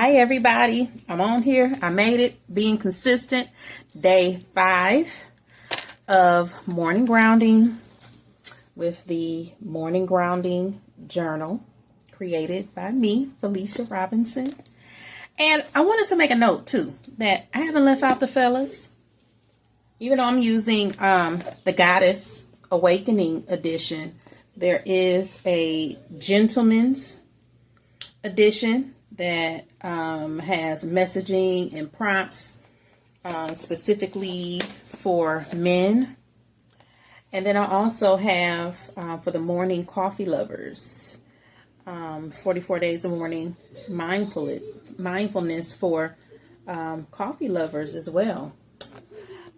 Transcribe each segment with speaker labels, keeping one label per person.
Speaker 1: Hi, everybody. I'm on here. I made it. Being consistent. Day 5 of morning grounding with the morning grounding journal created by me, Felicia Robinson. And I wanted to make a note, too, that I haven't left out the fellas. Even though I'm using the Goddess Awakening edition, there is a gentleman's edition that has messaging and prompts specifically for men. And then I also have for the morning coffee lovers, 44 days of morning mindfulness for coffee lovers as well.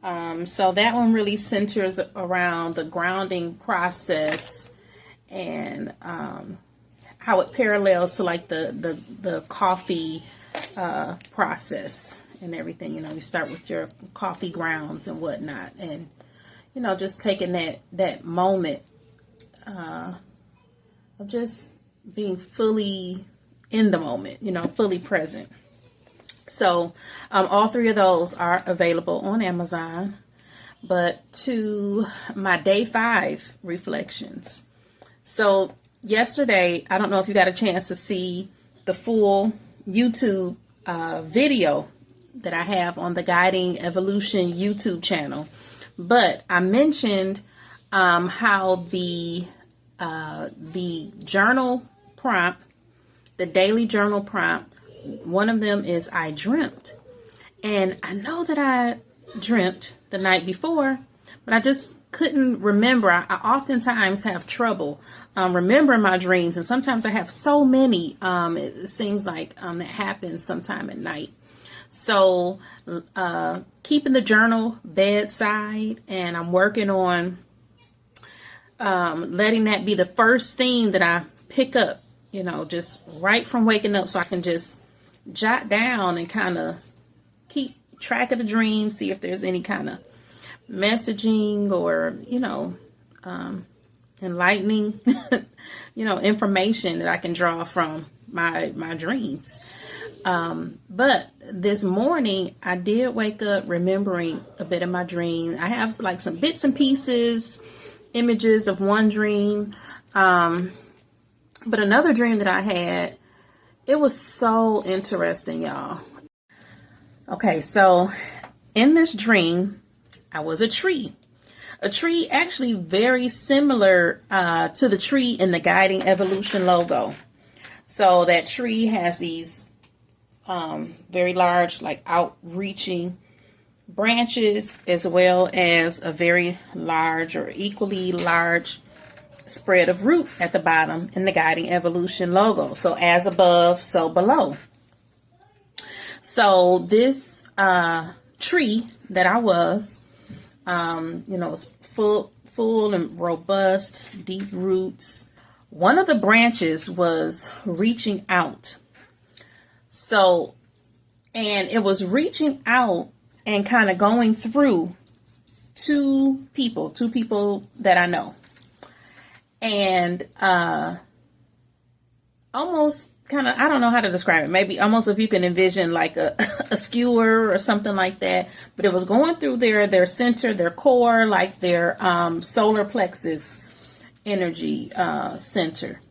Speaker 1: So that one really centers around the grounding process and how it parallels to like the coffee process and everything. You know, you start with your coffee grounds and whatnot, and you know, just taking that moment of just being fully in the moment, you know, fully present. So all 3 of those are available on Amazon. But to my day 5 reflections. So yesterday, I don't know if you got a chance to see the full YouTube video that I have on the Guiding Evolution YouTube channel. But I mentioned how the journal prompt, the daily journal prompt, one of them is I dreamt. And I know that I dreamt the night before, but I just couldn't remember. I oftentimes have trouble remembering my dreams, and sometimes I have so many. It seems like that happens sometime at night. So keeping the journal bedside, and I'm working on letting that be the first thing that I pick up, you know, just right from waking up, so I can just jot down and kind of keep track of the dream, see if there's any kind of messaging or, you know, enlightening, you know, information that I can draw from my dreams. But this morning I did wake up remembering a bit of my dream. I have like some bits and pieces, images of one dream. But another dream that I had, it was so interesting, y'all. Okay, so in this dream, I was a tree. A tree actually very similar to the tree in the Guiding Evolution logo. So that tree has these very large, like outreaching branches, as well as a very large or equally large spread of roots at the bottom in the Guiding Evolution logo. So as above, so below. So this tree that I was, you know, was full and robust, deep roots. One of the branches was reaching out. So, and it was reaching out and kind of going through two people that I know. And almost kind of, I don't know how to describe it. Maybe almost if you can envision like a skewer or something like that. But it was going through their center, their core, like their solar plexus energy center.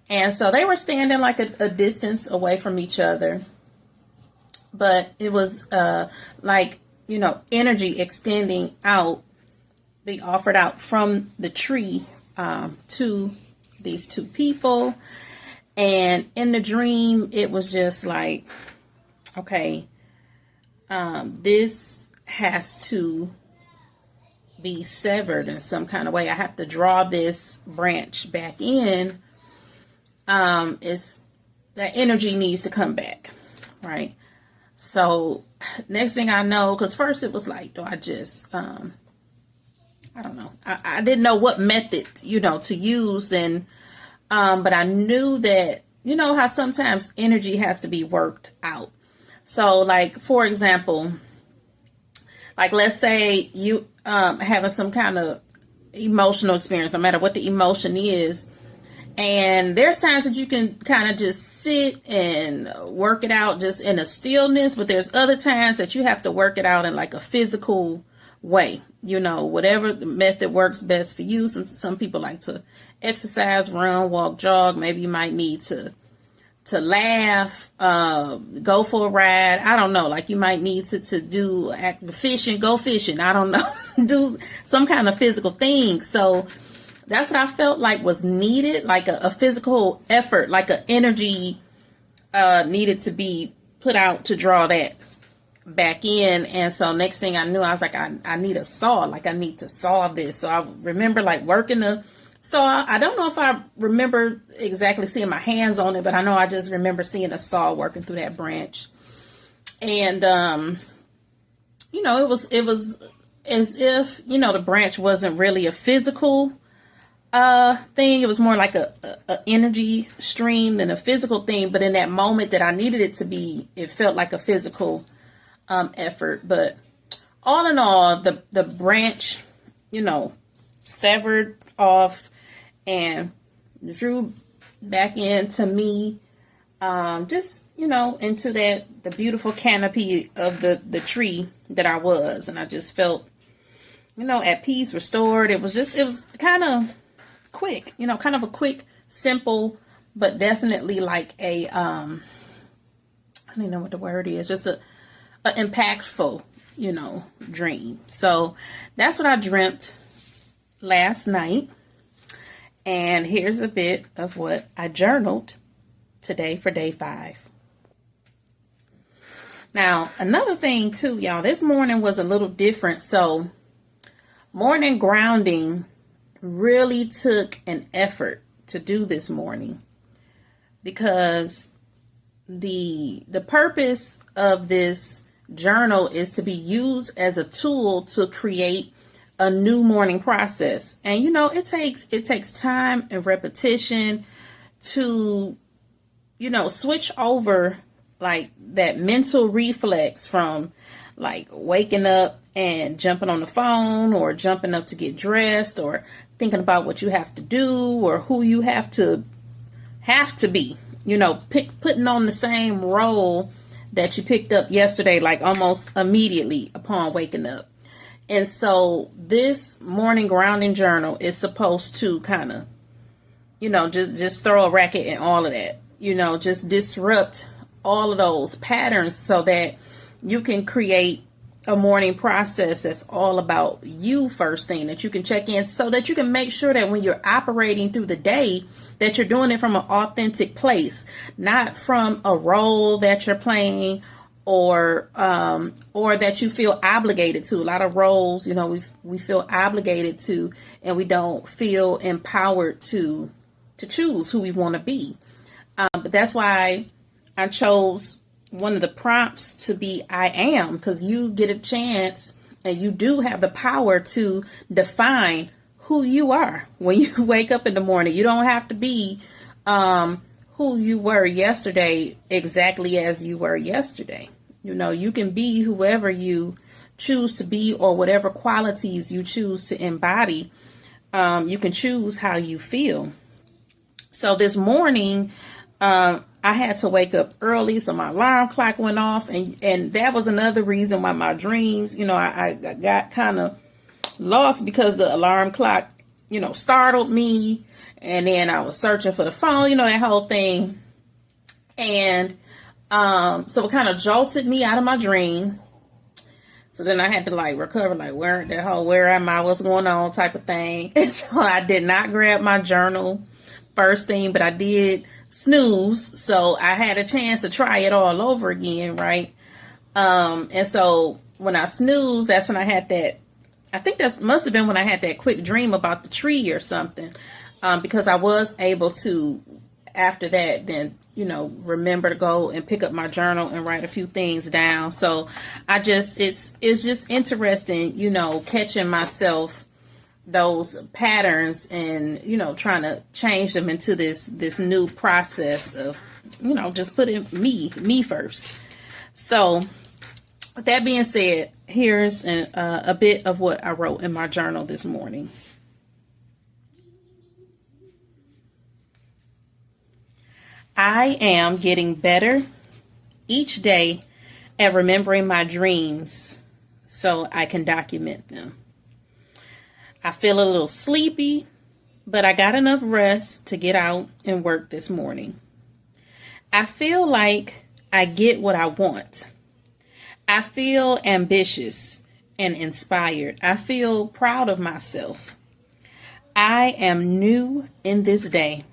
Speaker 1: And so they were standing like a distance away from each other. But it was like, you know, energy extending out, being offered out from the tree to these two people. And in the dream, it was just like, okay, this has to be severed in some kind of way. I have to draw this branch back in. It's that energy needs to come back, right? So next thing I know, because first it was like, do I just, I don't know. I didn't know what method, you know, to use then. But I knew that, you know, how sometimes energy has to be worked out. So like, for example, like, let's say you, having some kind of emotional experience, no matter what the emotion is, And there's times that you can kind of just sit and work it out just in a stillness, but there's other times that you have to work it out in like a physical way. You know, whatever method works best for you. Some people like to exercise, run, walk, jog. Maybe you might need to laugh, go for a ride. I don't know. Like you might need to do fishing, go fishing. I don't know. Do some kind of physical thing. So that's what I felt like was needed, like a physical effort, like an energy needed to be put out to draw that back in. And so next thing I knew, I was like, I need a saw. Like I need to saw this. So I remember like working the saw. I don't know if I remember exactly seeing my hands on it, but I know I just remember seeing a saw working through that branch. And you know, it was as if, you know, the branch wasn't really a physical thing. It was more like a energy stream than a physical thing. But in that moment that I needed it to be, it felt like a physical effort. But all in all, the branch, you know, severed off and drew back into me, just, you know, into the beautiful canopy of the tree that I was. And I just felt, you know, at peace, restored. It was kind of quick, you know, kind of a quick, simple, but definitely like a, I don't know what the word is, just a impactful, you know, dream. So that's what I dreamt last night. And here's a bit of what I journaled today for day 5. Now, another thing too, y'all, this morning was a little different. So morning grounding really took an effort to do this morning, because the purpose of this journal is to be used as a tool to create a new morning process. And you know, it takes time and repetition to, you know, switch over like that mental reflex from like waking up and jumping on the phone, or jumping up to get dressed, or thinking about what you have to do, or who you have to be, you know, putting on the same role that you picked up yesterday, like almost immediately upon waking up. And so this morning grounding journal is supposed to kind of, you know, just throw a racket in all of that, you know, just disrupt all of those patterns so that you can create a morning process that's all about you first thing, that you can check in, so that you can make sure that when you're operating through the day, that you're doing it from an authentic place, not from a role that you're playing, or that you feel obligated to. A lot of roles, you know, we feel obligated to, and we don't feel empowered to choose who we want to be. But that's why I chose one of the prompts to be I am, because you get a chance and you do have the power to define who you are when you wake up in the morning. You don't have to be who you were yesterday exactly as you were yesterday. You know, you can be whoever you choose to be, or whatever qualities you choose to embody. You can choose how you feel. So this morning, I had to wake up early, so my alarm clock went off, and that was another reason why my dreams, you know, I got kind of lost, because the alarm clock, you know, startled me, and then I was searching for the phone, you know, that whole thing. And so it kind of jolted me out of my dream. So then I had to like recover, like where am I, what's going on type of thing. And so I did not grab my journal first thing, but I did snooze, so I had a chance to try it all over again, right? And so when I snoozed, that's when I had that, I think that must have been when I had that quick dream about the tree or something, because I was able to, after that, then, you know, remember to go and pick up my journal and write a few things down. So it's just interesting, you know, catching myself those patterns and, you know, trying to change them into this new process of, you know, just putting me first. So with that being said, here's a bit of what I wrote in my journal this morning. I am getting better each day at remembering my dreams so I can document them. I feel a little sleepy, but I got enough rest to get out and work this morning. I feel like I get what I want. I feel ambitious and inspired. I feel proud of myself. I am new in this day.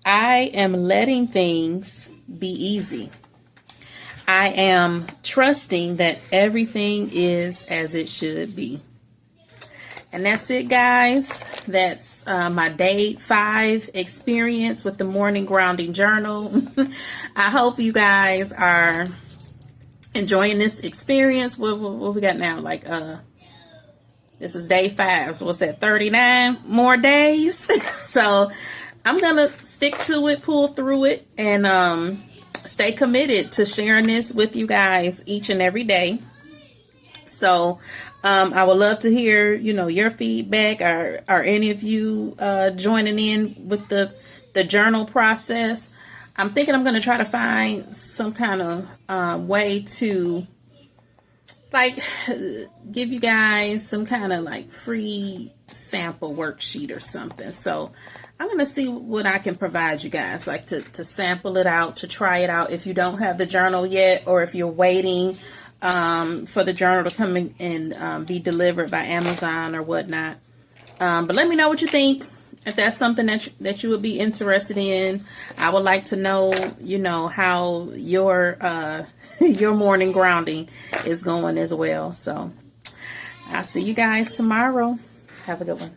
Speaker 1: I am letting things be easy. I am trusting that everything is as it should be. And that's it, guys. That's my day 5 experience with the Morning Grounding Journal. I hope you guys are enjoying this experience. What we got now? Like, this is day 5. So what's that? 39 more days. So I'm going to stick to it, pull through it, and stay committed to sharing this with you guys each and every day. So I would love to hear, your feedback. Are any of you joining in with the journal process? I'm thinking I'm going to try to find some kind of way to give you guys some kind of free sample worksheet or something. So I'm going to see what I can provide you guys, to sample it out, to try it out if you don't have the journal yet, or if you're waiting for the journal to come in and be delivered by Amazon or whatnot. But let me know what you think. If that's something that you would be interested in, I would like to know, how your your morning grounding is going as well. So I'll see you guys tomorrow. Have a good one.